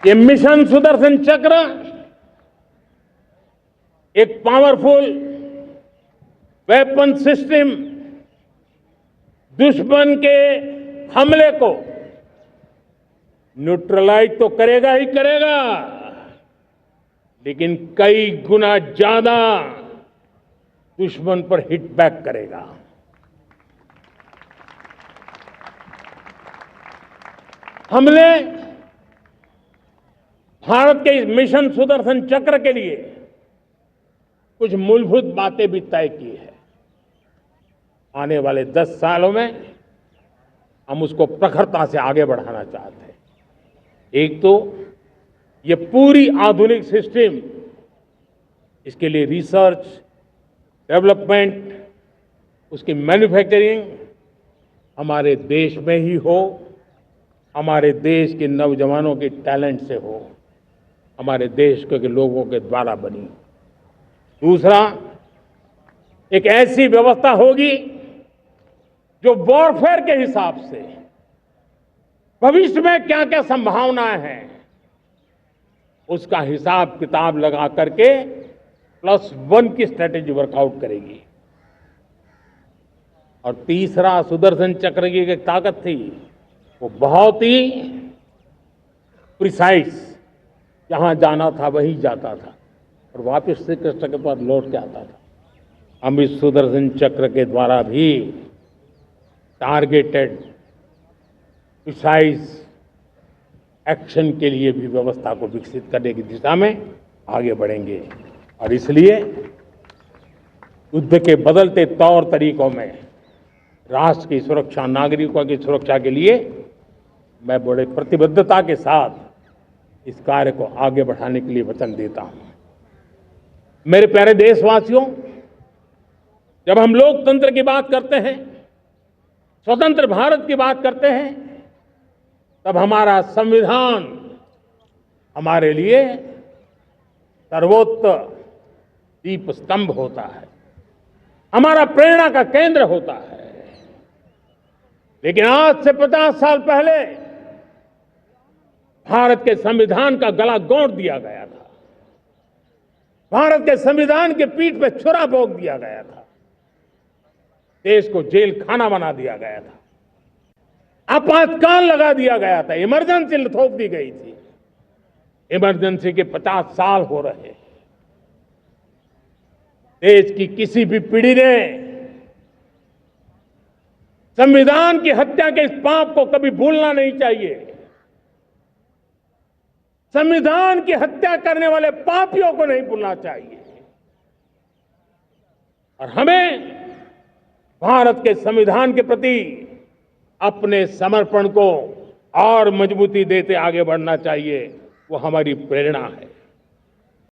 ये मिशन सुदर्शन चक्र एक पावरफुल वेपन सिस्टम दुश्मन के हमले को न्यूट्रलाइज तो करेगा ही करेगा, लेकिन कई गुना ज्यादा दुश्मन पर हिट बैक करेगा। हमने भारत के इस मिशन सुदर्शन चक्र के लिए कुछ मूलभूत बातें भी तय की है। आने वाले 10 सालों में हम उसको प्रखरता से आगे बढ़ाना चाहते हैं। एक तो ये पूरी आधुनिक सिस्टम, इसके लिए रिसर्च, डेवलपमेंट, उसकी मैन्युफैक्चरिंग हमारे देश में ही हो, हमारे देश के नौजवानों के टैलेंट से हो, हमारे देश के लोगों के द्वारा बनी। दूसरा, एक ऐसी व्यवस्था होगी जो वॉरफेयर के हिसाब से भविष्य में क्या क्या संभावनाएं हैं उसका हिसाब किताब लगा करके +1 की स्ट्रेटेजी वर्कआउट करेगी। और तीसरा, सुदर्शन चक्र की एक ताकत थी, वो बहुत ही प्रिसाइज, जहां जाना था वहीं जाता था और वापस श्री कृष्ण के पास लौट के आता था। हम इस सुदर्शन चक्र के द्वारा भी टारगेटेड प्रिसाइज एक्शन के लिए भी व्यवस्था को विकसित करने की दिशा में आगे बढ़ेंगे। और इसलिए युद्ध के बदलते तौर तरीकों में राष्ट्र की सुरक्षा, नागरिकों की सुरक्षा के लिए मैं बड़े प्रतिबद्धता के साथ इस कार्य को आगे बढ़ाने के लिए वचन देता हूं। मेरे प्यारे देशवासियों, जब हम लोकतंत्र की बात करते हैं, स्वतंत्र भारत की बात करते हैं, तब हमारा संविधान हमारे लिए सर्वोच्च दीप स्तंभ होता है, हमारा प्रेरणा का केंद्र होता है। लेकिन आज से 50 साल पहले भारत के संविधान का गला घोंट दिया गया था, भारत के संविधान के पीठ पे छुरा भोंक दिया गया था, देश को जेल खाना बना दिया गया था, आपातकाल लगा दिया गया था, इमरजेंसी थोप दी गई थी। इमरजेंसी के 50 साल हो रहे हैं। देश की किसी भी पीढ़ी ने संविधान की हत्या के इस पाप को कभी भूलना नहीं चाहिए। संविधान की हत्या करने वाले पापियों को नहीं भूलना चाहिए। और हमें भारत के संविधान के प्रति अपने समर्पण को और मजबूती देते आगे बढ़ना चाहिए। वो हमारी प्रेरणा है।